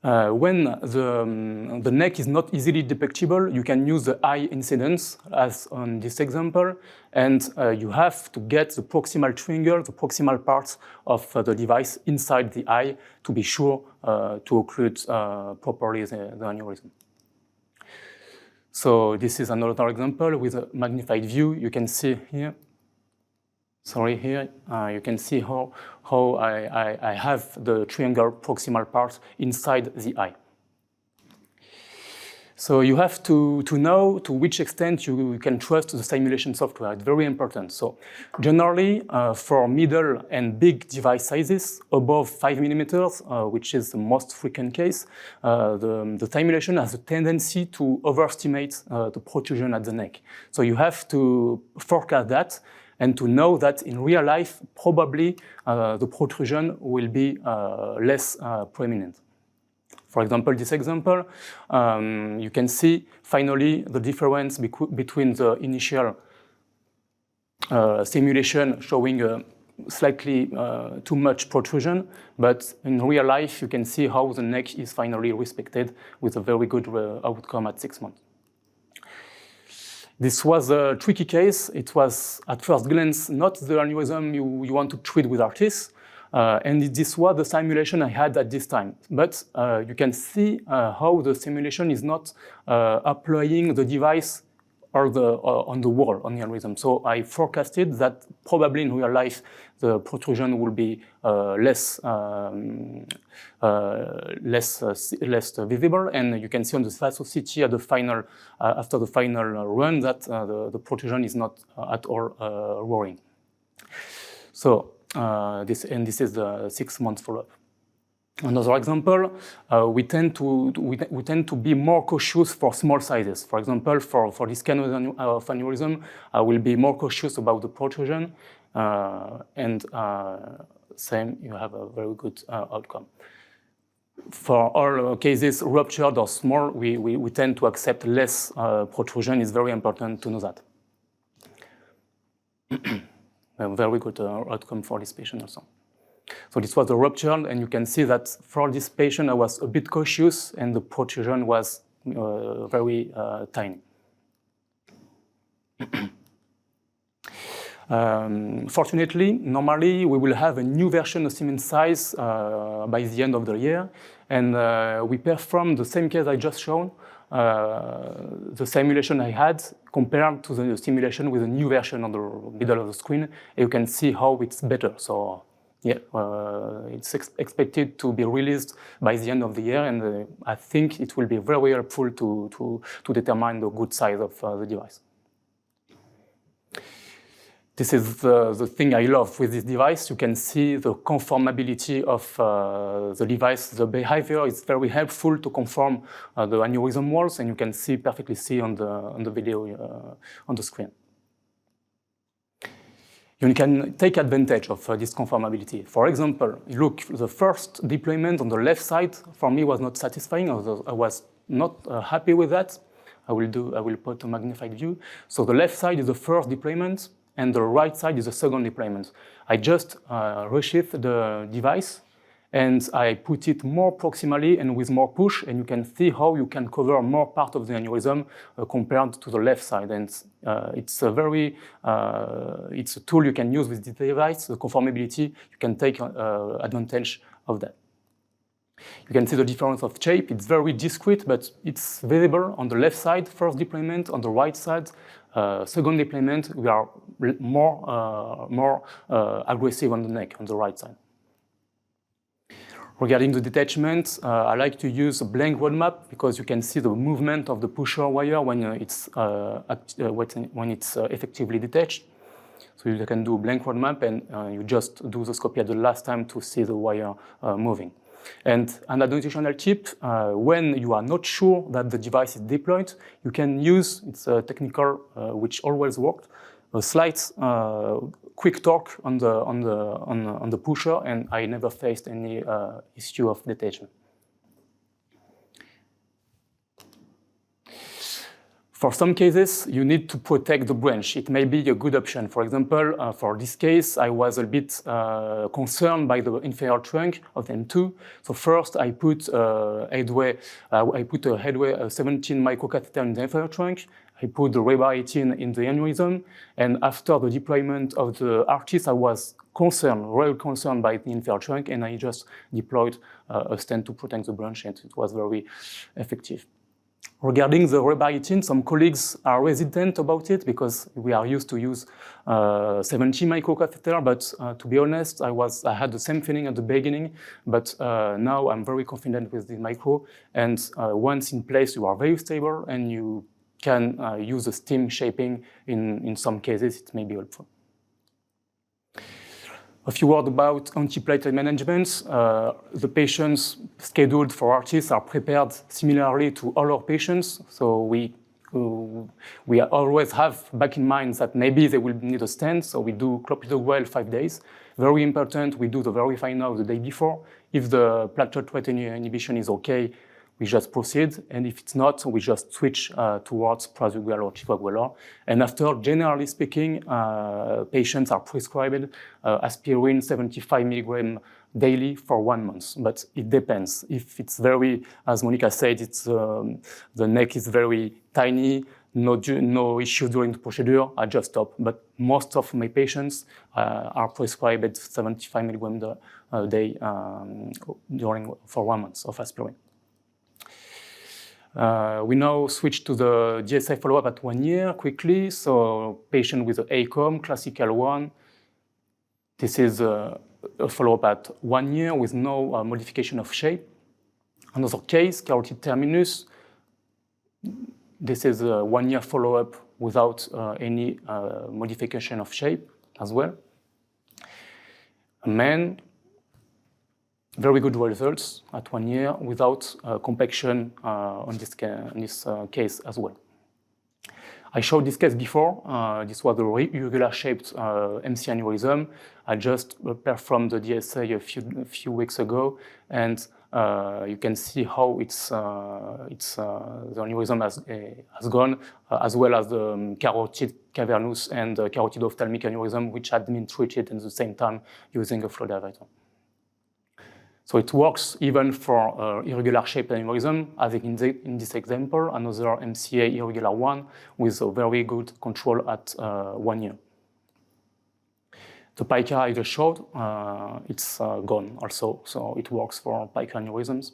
When the neck is not easily depictable, you can use the eye incidence, as on this example, and you have to get the proximal triangle, the proximal parts of the device inside the eye to be sure to occlude properly the aneurysm. So this is another example with a magnified view. You can see here. Sorry, here you can see how I have the triangle proximal part inside the eye. So you have to know to which extent you can trust the simulation software. It's very important. So generally, for middle and big device sizes, above 5 millimeters, which is the most frequent case, the simulation has a tendency to overestimate the protrusion at the neck. So you have to forecast that and to know that in real life, probably the protrusion will be less prominent. For example, this example, you can see finally the difference between the initial simulation showing slightly too much protrusion, but in real life you can see how the neck is finally respected with a very good outcome at 6 months. This was a tricky case. It was at first glance not the aneurysm you want to treat with Artisse. And this was the simulation I had at this time. But you can see how the simulation is not applying the device or on the wall, on the aneurysm. So I forecasted that probably in real life the protrusion will be less visible, and you can see on the spasticity at the final, after the final run, that the protrusion is not at all worrying. So this is the 6 months follow-up. Another example, we tend to be more cautious for small sizes. For example, for this kind of aneurysm, I will be more cautious about the protrusion, and same, you have a very good outcome. For all cases, ruptured or small, we tend to accept less protrusion. It's very important to know that. A very good outcome for this patient also. So this was the rupture, and you can see that for this patient I was a bit cautious and the protrusion was very tiny. Fortunately, normally we will have a new version of Siemens size by the end of the year, and we perform the same case I just shown, the simulation I had compared to the simulation with a new version on the middle of the screen, and you can see how it's better. So yeah, it's expected to be released by the end of the year, and I think it will be very helpful to determine the good size of the device. This is the thing I love with this device. You can see the conformability of the device. The behavior is very helpful to conform the aneurysm walls, and you can perfectly see on the video on the screen. You can take advantage of this conformability. For example, look, the first deployment on the left side for me was not satisfying. I was not happy with that. I will put a magnified view. So the left side is the first deployment, and the right side is the second deployment. I just reshift the device, and I put it more proximally and with more push, and you can see how you can cover more part of the aneurysm compared to the left side. And it's a tool you can use with this device, the conformability. You can take advantage of that. You can see the difference of shape. It's very discrete, but it's visible on the left side, first deployment, on the right side, second deployment. We are more aggressive on the neck, on the right side. Regarding the detachment, I like to use a blank roadmap because you can see the movement of the pusher wire when it's effectively detached. So you can do a blank roadmap, and you just do the scopy at the last time to see the wire moving. And an additional tip, when you are not sure that the device is deployed, you can use, it's a technical which always worked, a slight quick torque on the pusher, and I never faced any issue of detachment. For some cases, you need to protect the branch. It may be a good option. For example, for this case, I was a bit concerned by the inferior trunk of M2. So first, I put a headway 17 microcatheter in the inferior trunk. I put the rebar 18 in the aneurysm. And after the deployment of the Artisse, I was real concerned by the inferior trunk, and I just deployed a stent to protect the branch, and it was very effective. Regarding the rebaritin, some colleagues are hesitant about it because we are used to use 70 microcatheter, but to be honest, I had the same feeling at the beginning, but now I'm very confident with the micro, and once in place, you are very stable, and you can use the stem shaping in some cases, it may be helpful. A few words about antiplatelet management. The patients scheduled for Artisse are prepared similarly to all our patients. So we always have back in mind that maybe they will need a stent. So we do clopidogrel 5 days. Very important, we do the verify now the day before. If the platelet rate inhibition is okay, we just proceed, and if it's not, we just switch towards prasugrel or ticagrelor. And after, generally speaking, patients are prescribed aspirin 75 milligram daily for 1 month, but it depends. If it's very, as Monika said, it's the neck is very tiny, no issue during the procedure, I just stop. But most of my patients are prescribed 75 milligram a day for 1 month of aspirin. We now switch to the DSA follow-up at 1 year quickly. So patient with the ACOM, classical one. This is a follow-up at 1 year with no modification of shape. Another case, carotid terminus. This is a 1 year follow-up without any modification of shape as well. A man, very good results at 1 year without compaction on this case as well. I showed this case before. This was a irregular shaped MC aneurysm. I just performed the DSA a few weeks ago, and you can see how the aneurysm has gone, as well as the carotid cavernous and carotid ophthalmic aneurysm, which had been treated at the same time using a flow diverter. So it works even for irregular shaped aneurysm, as in this example, another MCA irregular one with a very good control at 1 year. The pica I just showed, it's gone also, so it works for pica aneurysms.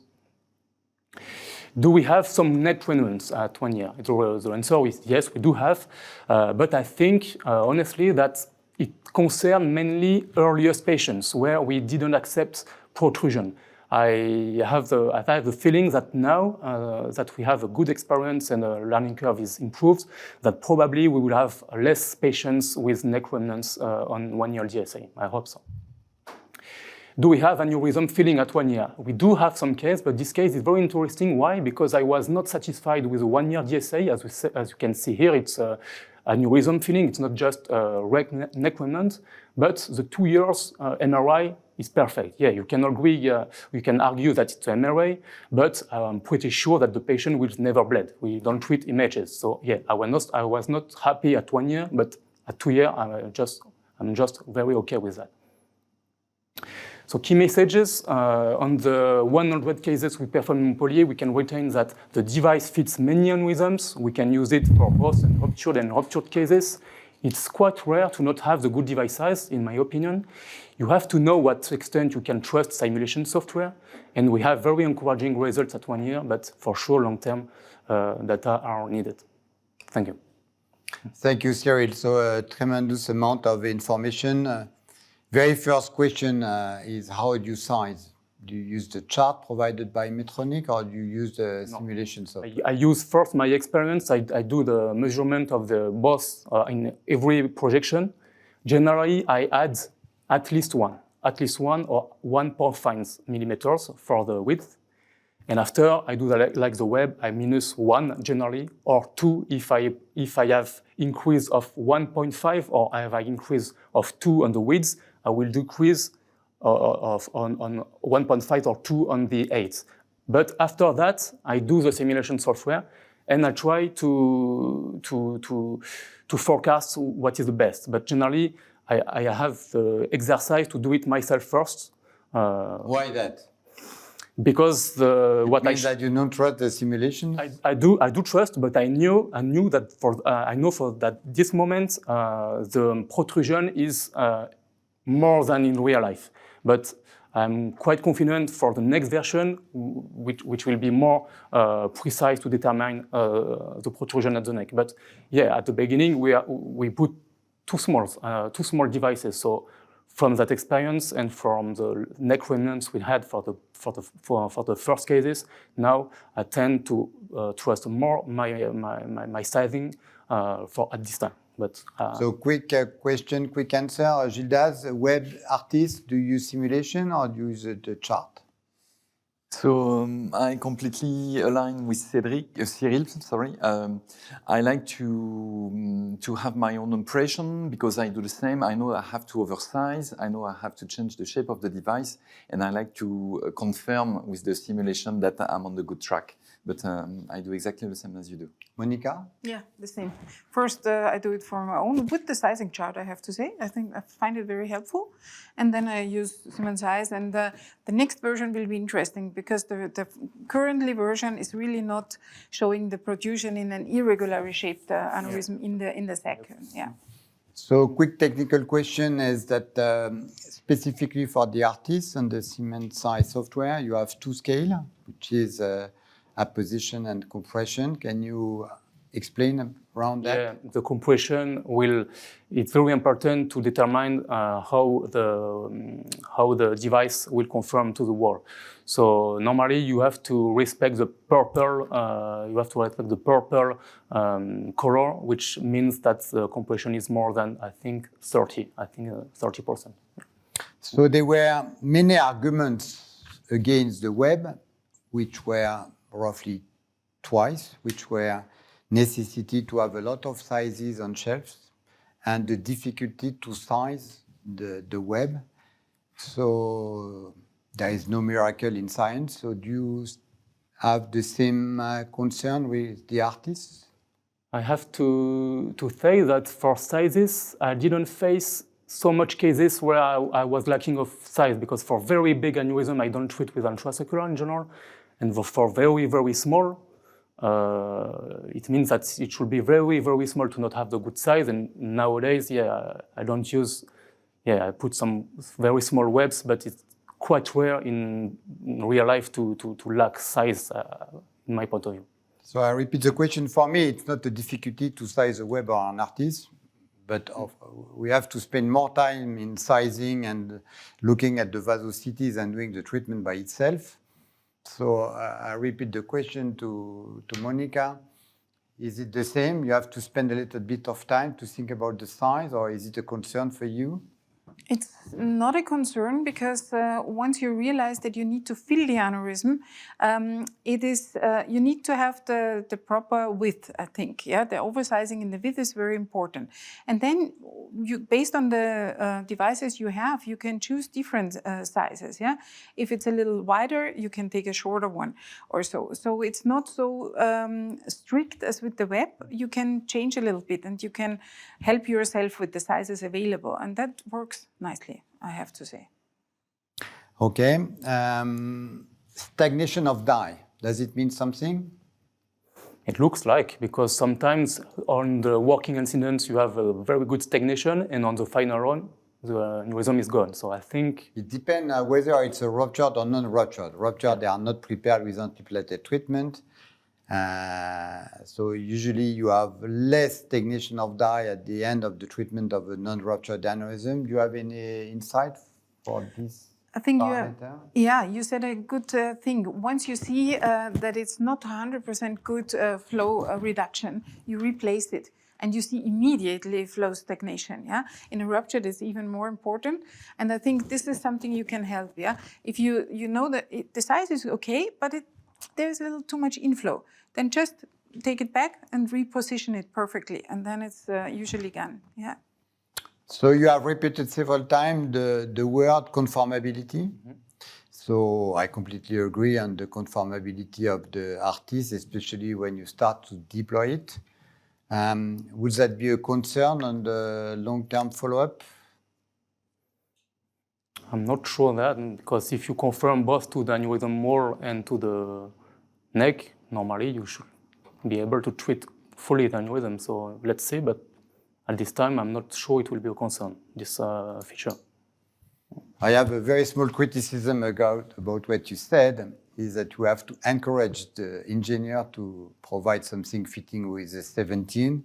Do we have some net remnants at 1 year? The answer is yes, we do have, but I think honestly that it concerns mainly earliest patients where we didn't accept protrusion. I have the feeling that now that we have a good experience and the learning curve is improved, that probably we will have less patients with neck remnants on 1 year DSA. I hope so. Do we have aneurysm filling at 1 year? We do have some case, but this case is very interesting. Why? Because I was not satisfied with the 1 year DSA. As you can see here, it's aneurysm filling. It's not just neck remnant, but the 2 years MRI is perfect. Yeah, you can agree, you can argue that it's an MRA, but I'm pretty sure that the patient will never bleed. We don't treat images. So yeah, I was not happy at 1 year, but at 2 years, I'm just very okay with that. So key messages, on the 100 cases we performed in Montpellier, we can retain that the device fits many aneurysms. We can use it for both ruptured cases. It's quite rare to not have the good device size, in my opinion. You have to know what extent you can trust simulation software, and we have very encouraging results at 1 year, but for sure long-term data are needed. Thank you. Thank you, Cyril. So a tremendous amount of information. Very first question is how do you size? Do you use the chart provided by Medtronic or do you use the simulation software? I use first my experience. I do the measurement of the both in every projection. Generally, I add at least one or 1.5 millimeters for the width. And after I do like the web, I minus 1 generally, or 2 if I have increase of 1.5 or I have an increase of 2 on the width, I will decrease on 1.5 or 2 on the 8. But after that, I do the simulation software and I try to forecast what is the best. But generally, I have the exercise to do it myself first. Why that? Because what means that you don't trust the simulation? I do trust, but I know that for that this moment the protrusion is more than in real life. But I'm quite confident for the next version, which will be more precise to determine the protrusion at the neck. But yeah, at the beginning, we put two small devices. So from that experience and from the neck remnants we had for the first cases, now I tend to trust more my sizing for at this time. But so quick question, quick answer. Jildaz, web Artisse, do you use simulation or do you use the chart? So I completely align with Cyril. Sorry, I like to have my own impression because I do the same. I know I have to oversize. I know I have to change the shape of the device, and I like to confirm with the simulation that I'm on the good track. But I do exactly the same as you do. Monika? Yeah, the same. First, I do it for my own with the sizing chart, I have to say. I think I find it very helpful. And then I use Siemens size. And the next version will be interesting because the currently version is really not showing the protrusion in an irregularly shaped aneurysm in the sac. Yeah. So quick technical question is that specifically for the Artisse and the Siemens size software, you have two scale, which is apposition and compression. Can you explain around that? Yeah, the compression it's very important to determine how the device will conform to the wall. So normally you have to respect the purple, color, which means that the compression is more than, I think 30%. So there were many arguments against the web, which were roughly twice, which were necessity to have a lot of sizes on shelves and the difficulty to size the web. So there is no miracle in science. So do you have the same concern with the Artisse? I have to say that for sizes, I didn't face so much cases where I was lacking of size because for very big aneurysm, I don't treat with intrasaccular in general. And for very, very small, it means that it should be very, very small to not have the good size. And nowadays, I don't use, I put some very small webs, but it's quite rare in real life to lack size, in my point of view. So I repeat the question. For me, it's not a difficulty to size a web or an Artisse, but we have to spend more time in sizing and looking at the vasosities and doing the treatment by itself. So I repeat the question to Monika. Is it the same? You have to spend a little bit of time to think about the size, or is it a concern for you? It's not a concern because once you realize that you need to fill the aneurysm, you need to have the proper width, I think. Yeah, the oversizing in the width is very important. And then, based on the devices you have, you can choose different sizes. Yeah, if it's a little wider, you can take a shorter one or so. So it's not so strict as with the web. You can change a little bit, and you can help yourself with the sizes available, and that works nicely, I have to say. Okay. Stagnation of dye. Does it mean something? It looks like, because sometimes on the working incidents you have a very good stagnation, and on the final run, the aneurysm is gone. So I think it depends whether it's a ruptured or non-ruptured. Ruptured, they are not prepared with Antiplatelet treatment. So usually you have less stagnation of dye at the end of the treatment of a non-ruptured aneurysm. Do you have any insight for this? I think you said a good thing. Once you see that it's not 100% good flow reduction, you replace it. And you see immediately flow stagnation. Yeah, in a rupture, it's even more important. And I think this is something you can help. Yeah, if you know that the size is okay, but there's a little too much inflow, then just take it back and reposition it perfectly, and then it's usually gone. Yeah. So you have repeated several times the word conformability. Mm-hmm. So I completely agree on the conformability of the Artisse, especially when you start to deploy it. Would that be a concern on the long-term follow-up? I'm not sure that, because if you confirm both to the aneurysm wall and to the neck, normally you should be able to treat fully the aneurysm. So let's see, but at this time, I'm not sure it will be a concern, this feature. I have a very small criticism about what you said, is that you have to encourage the engineer to provide something fitting with a 17,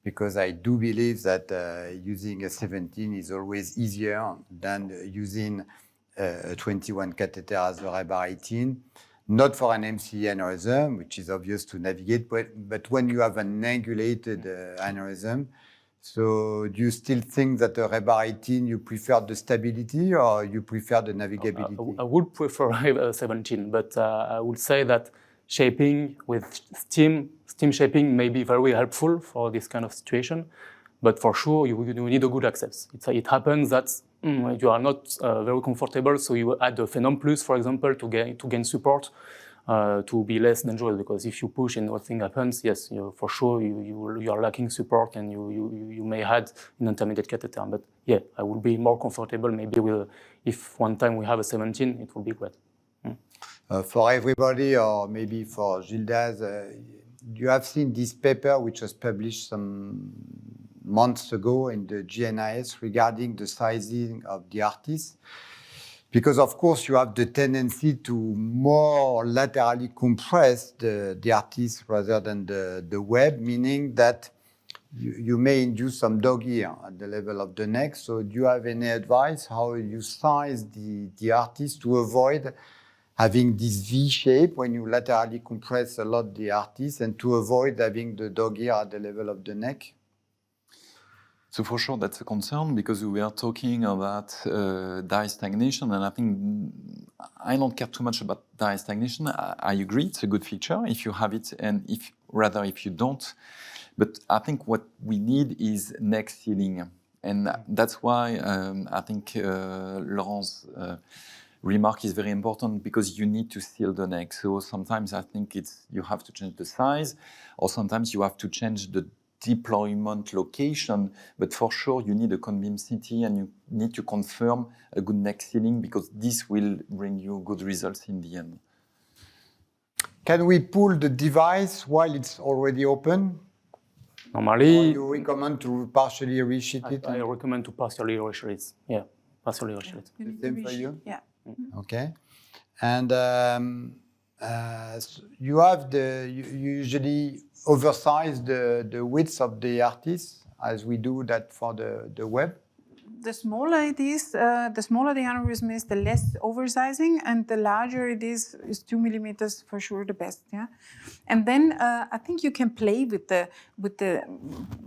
because I do believe that using a 17 is always easier than using a 21 catheter as a rebar 18. Not for an MCE aneurysm, which is obvious to navigate, but when you have an angulated aneurysm. So do you still think that a rebar 18, you prefer the stability or you prefer the navigability? I would prefer a 17, but I would say that shaping with steam shaping may be very helpful for this kind of situation. But for sure, you need a good access. It happens that you are not very comfortable, so you add a Phenom Plus, for example, to gain support, to be less dangerous. Because if you push and nothing happens, yes, for sure you are lacking support, and you may add an intermediate catheter. But yeah, I will be more comfortable maybe with, if one time we have a 17, it will be great. For everybody, or maybe for Jildaz, you have seen this paper which was published some months ago in the GNIS regarding the sizing of the Artisse. Because of course you have the tendency to more laterally compress the Artisse rather than the web, meaning that you may induce some dog ear at the level of the neck. So do you have any advice how you size the Artisse to avoid having this V shape when you laterally compress a lot the Artisse, and to avoid having the dog ear at the level of the neck? So for sure, that's a concern, because we are talking about dye stagnation, and I think I don't care too much about dye stagnation. I agree, it's a good feature if you have it, and if you don't. But I think what we need is neck sealing, and that's why I think Laurent's remark is very important, because you need to seal the neck. So sometimes I think you have to change the size, or sometimes you have to change the deployment location, but for sure you need a con-beam CT, and you need to confirm a good neck sealing, because this will bring you good results in the end. Can we pull the device while it's already open? Normally, or you recommend to partially resheet it? I recommend to partially resheet it. Yeah, partially resheet it. The same for you? Yeah. Okay. And you usually oversize the width of the Artisse, as we do that for the web? The smaller it is, the smaller the aneurysm is, the less oversizing, and the larger it is 2 millimeters for sure the best. Yeah, and then I think you can play with the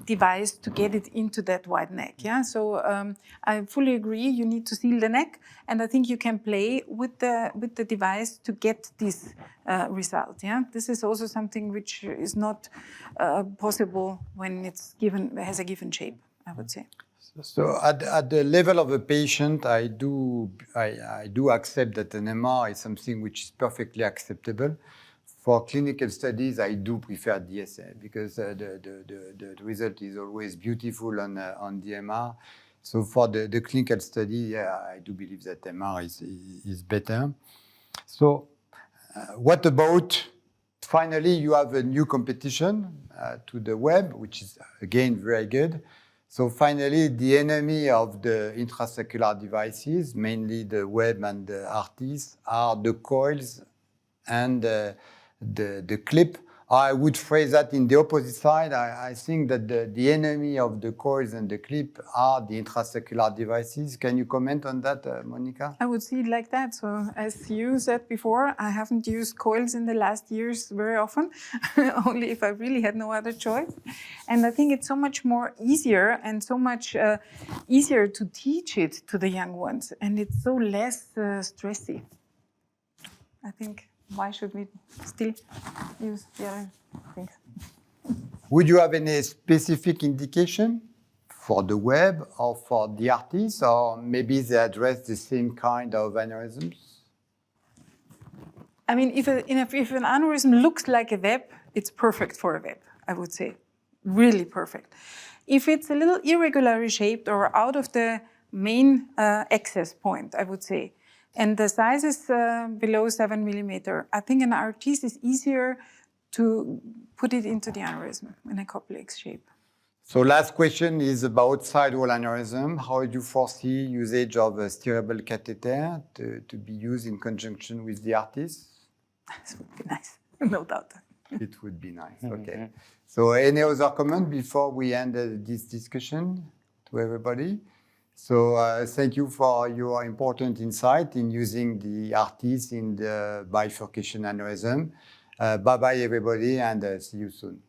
device to get it into that wide neck. Yeah, so I fully agree. You need to seal the neck, and I think you can play with the device to get this result. Yeah, this is also something which is not possible when it's has a given shape, I would say. So at the level of a patient, I do accept that an MR is something which is perfectly acceptable. For clinical studies, I do prefer DSA, because the result is always beautiful on the MR. So for the clinical study, yeah, I do believe that MR is better. So what about, finally, you have a new competition to the web, which is again very good. So finally, the enemy of the intrasaccular devices, mainly the web and the Artisse, are the coils and the clip. I would phrase that in the opposite side. I think that the enemy of the coils and the clip are the intrasaccular devices. Can you comment on that, Monika? I would see it like that. So as you said before, I haven't used coils in the last years very often, only if I really had no other choice. And I think it's so much more easier and so much easier to teach it to the young ones. And it's so less stressy, I think. Why should we still use the other things? Would you have any specific indication for the web or for the Artisse, or maybe they address the same kind of aneurysms? I mean, if an aneurysm looks like a web, it's perfect for a web, I would say. Really perfect. If it's a little irregularly shaped or out of the main access point, I would say, and the size is below 7 millimeter, I think an Artisse is easier to put it into the aneurysm in a complex shape. So last question is about sidewall aneurysm. How do you foresee usage of a steerable catheter to be used in conjunction with the Artisse? This would be nice, no doubt. It would be nice, okay. So any other comment before we end this discussion to everybody? So thank you for your important insight in using the Artisse in the bifurcation aneurysm. Bye-bye, everybody, and see you soon.